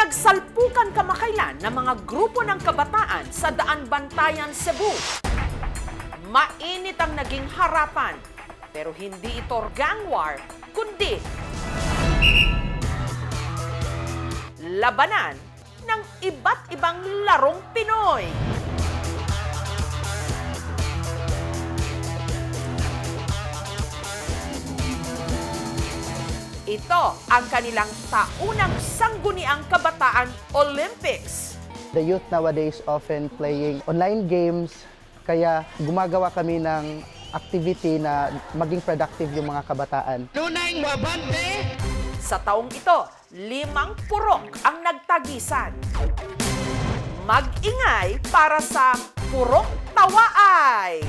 Nagsalpukan kamakailan ng mga grupo ng kabataan sa Daan Bantayan, Cebu. Mainit ang naging harapan, pero hindi ito gang war, kundi labanan ng iba't ibang larong Pinoy. Ito ang kanilang taunang sangguniang kabataan Olympics. The youth nowadays often playing online games, kaya gumagawa kami ng activity na maging productive yung mga kabataan. Lunay wabante! Sa taong ito, 5 purok ang nagtagisan. Mag-ingay para sa Purok Tawaay.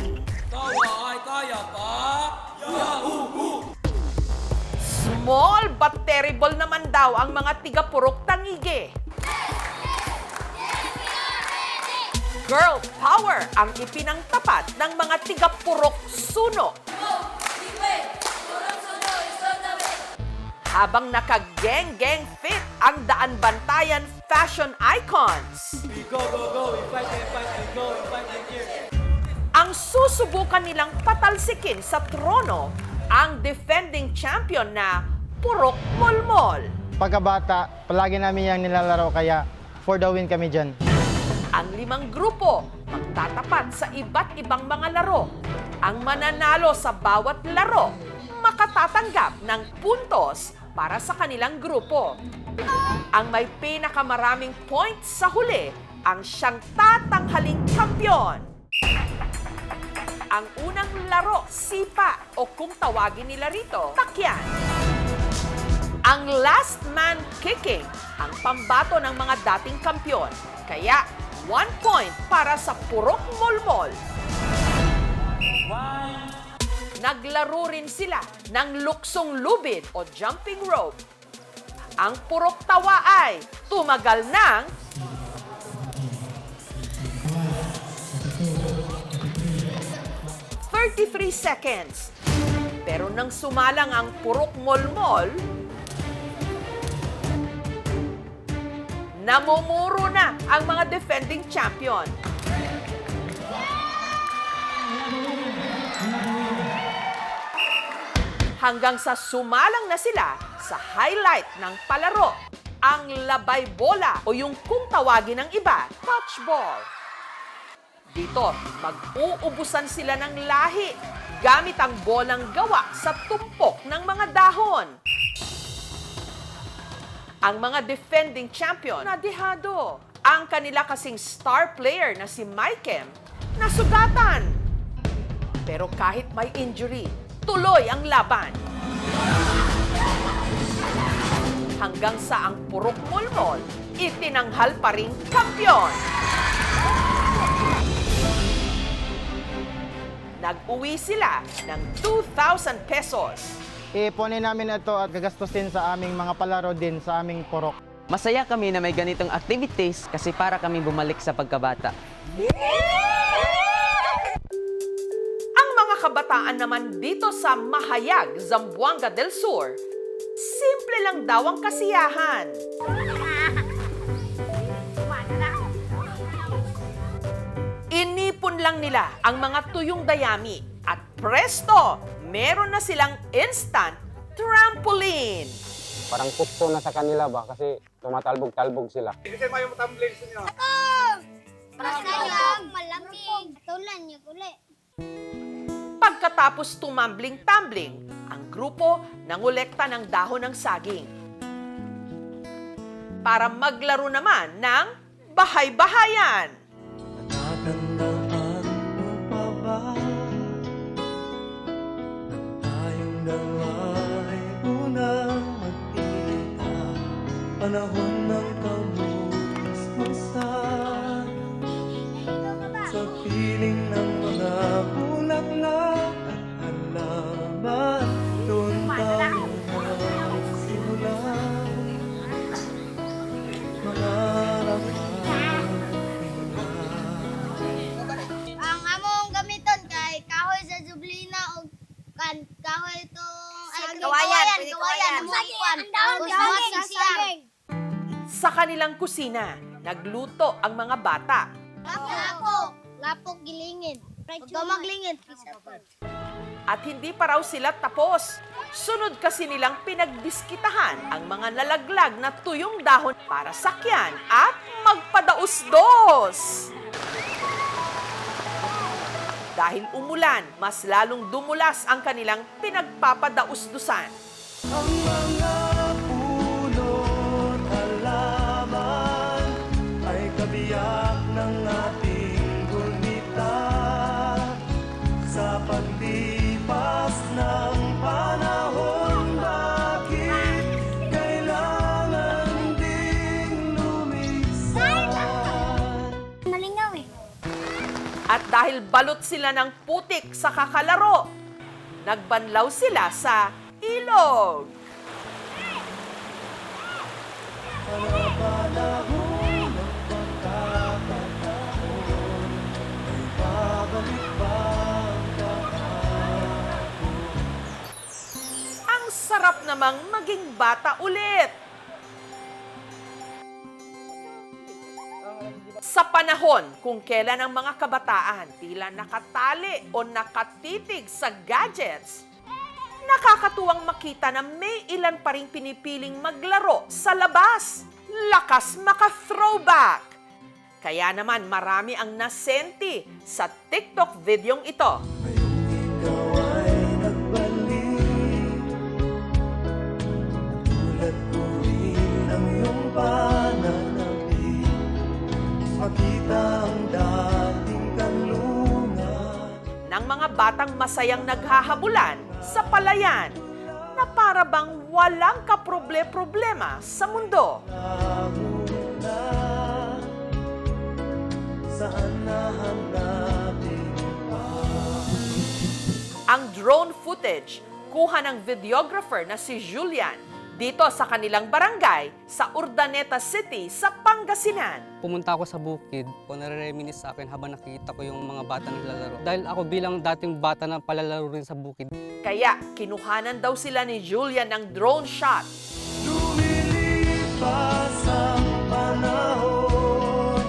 Tawaay, kaya pa! Yahoo! Small but terrible naman daw ang mga tiga-purok Tangige. Girl power ang ipinangtapat ng mga tiga-purok Suno. Habang naka-geng-geng fit ang Daan Bantayan fashion icons. We go, we fight, we go, we fight, here. Ang susubukan nilang patalsikin sa trono ang defending champion na Purok Molmol. Pagkabata, palagi namin yung nilalaro, kaya for the win kami dyan. Ang 5 grupo magtatapat sa iba't ibang mga laro. Ang mananalo sa bawat laro makatatanggap ng puntos para sa kanilang grupo. Ang may pinakamaraming points sa huli ang siyang tatanghaling kampiyon. Ang unang laro, sipa o kung tawagin nila rito, takyan. Ang last man kicking ang pambato ng mga dating kampiyon. Kaya 1 point para sa Purok Molmol. Naglaro rin sila ng luksong lubid o jumping rope. Ang Purok Tawaay tumagal ng 33 seconds. Pero nang sumalang ang Purok Molmol, namumuro na ang mga defending champion. Hanggang sa sumalang na sila sa highlight ng palaro, ang labay bola o yung kung tawagin ng iba, touchball. Dito, mag-uubusan sila ng lahi gamit ang bolang gawa sa tumpok ng mga dahon. Ang mga defending champion nadihado. Ang kanila kasing star player na si Maikem nasugatan. Pero kahit may injury, tuloy ang laban. Hanggang sa ang Purok Molmol, itinanghal pa ring kampiyon. Nag-uwi sila ng 2,000 pesos. Iipunin namin ito at gagastusin sa aming mga palaro din sa aming purok. Masaya kami na may ganitong activities kasi para kami bumalik sa pagkabata. Ang mga kabataan naman dito sa Mahayag, Zamboanga del Sur, simple lang daw ang kasiyahan. Inipon lang nila ang mga tuyong dayami at presto, meron na silang instant trampoline. Parang putso na sa kanila ba kasi tumatalbog-talbog sila. Masayang, malamig. Tulan niya kuli. Pagkatapos tumambling-tambling, ang grupo nangolekta ng dahon ng saging. Para maglaro naman ng bahay-bahayan. Tatandaan mo pa ba? Tayong dala'y unang magkita. Panahon ng kamusmasan. Sa piling ng mga bulaklak at halaman. Doon tayo nagsimulan. Mangarap Ang among gamiton kay kahoy sa Jublina o kahoy itong kawayan. Kawayan. Ang dahon saging. Sa kanilang kusina, nagluto ang mga bata. Lapok gilingid. Huwag ka maglingid. At hindi pa raw sila tapos. Sunod kasi nilang pinagdiskitahan ang mga nalaglag na tuyong dahon para sakyan at magpadaos-dos. Dahil umulan, mas lalong dumulas ang kanilang pinagpapadaos-dusan. Ang mga puno't halaman ay kabiyak ng ating gurnita sa paglipas ng panahon. Bakit kailangan ding lumisan? Malingaw eh. At dahil balot sila ng putik sa kakalaro, nagbanlaw sila sa ilog. Panahon ng pagkakataon ay babalik pa ang Ang sarap namang maging bata ulit. Sa panahon kung kailan ang mga kabataan tila nakatali o nakatitig sa gadgets, nakakatuwang makita na may ilan pa ring pinipiling maglaro sa labas. Lakas maka-throwback! Kaya naman marami ang nasenti sa TikTok videong ito. ikaw ay nagbalik. Tulad ko rin ang iyong pananabik. Makita ang dating kanlungan. Ng mga batang masayang naghahabulan sa palayan na para bang walang kaproble-problema sa mundo. Kahuna, saan nahanapin pa? Ang drone footage, kuha ng videographer na si Julian dito sa kanilang barangay sa Urdaneta City sa Pangasinan. Pumunta ako sa bukid, nare-reminisce sa akin habang nakita ko yung mga bata naglalaro. Dahil ako bilang dating bata na palalaro rin sa bukid. Kaya kinuhanan daw sila ni Julian ng drone shot. Lumilipas ang panahon,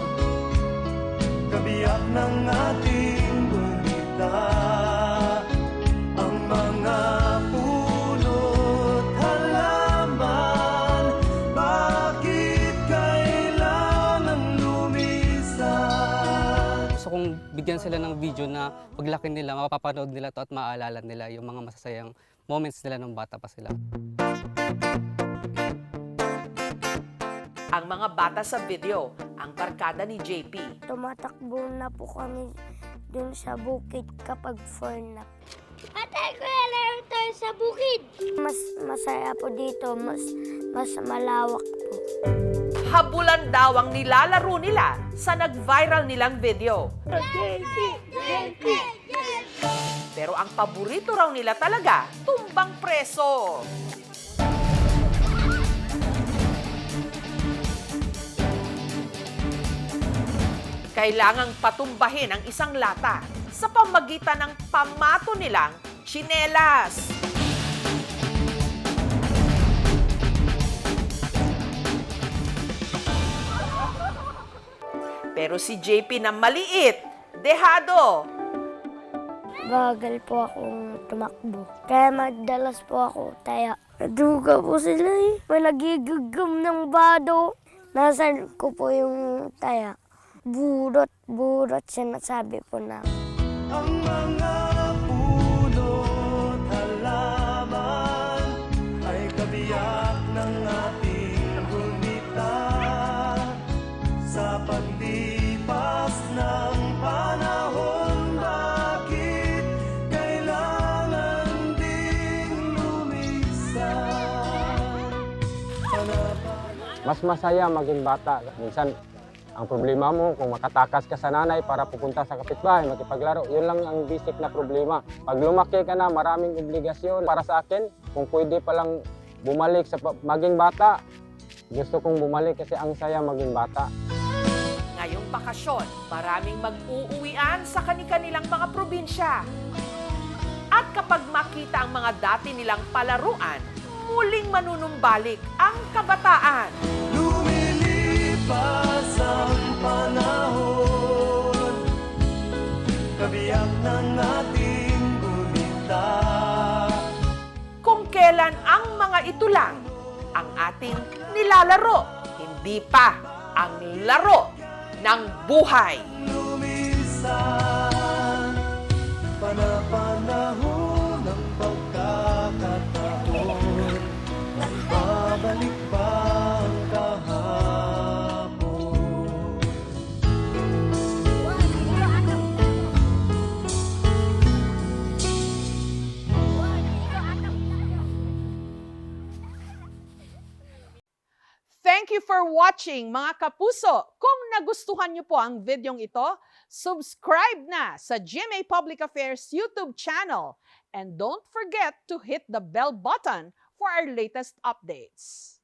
kabiyak ng ating gurnita, ang mga puno't halaman, bakit kailangan lumisan? Gusto kong bigyan sila ng video na paglaki nila, mapapanood nila to at maaalala nila yung mga masasayang moments nila nung bata pa sila. Ang mga bata sa video, ang barkada ni JP. Tumatakbo na po kami dun sa bukid kapag fornap. Ate, kuya, laro tayo sa bukid. Mas masaya po dito, mas malawak po. Habulan daw ang nilalaro nila sa nag-viral nilang video. Pero ang paborito raw nila talaga, tumbang preso. Kailangang patumbahin ang isang lata sa pamagitan ng pamato nilang tsinelas. Pero si JP na maliit, dehado. Bagal po akong tumakbo. Kaya madalas po ako taya. Naduga po sila eh. May nagigigam ng bado. Nasaan ko po yung taya. Burot, sinasabi po na. Ang mga puno't halaman ay kabiyak ng ating gurnita sa paglipas ng panahon. Bakit kailangan ding lumisan? Mas masaya maging bata. Minsan, ang problema mo, kung makatakas ka sa nanay para pupunta sa kapitbahay, makipaglaro, yun lang ang basic na problema. Pag lumaki ka na, maraming obligasyon. Para sa akin, kung pwede palang bumalik sa maging bata, gusto kong bumalik kasi ang saya maging bata. Ngayong bakasyon, maraming mag-uuwian sa kanilang mga probinsya. At kapag makita ang mga dati nilang palaruan, muling manunumbalik ang kabataan. Lumilipas Ito lang ang ating nilalaro, hindi pa ang laro ng buhay. Lumisan, panapanahon ng pagkakataon, babalik ba ang kahapon? Thank you for watching, mga kapuso. Kung nagustuhan niyo po ang videong ito, subscribe na sa GMA Public Affairs YouTube channel. And don't forget to hit the bell button for our latest updates.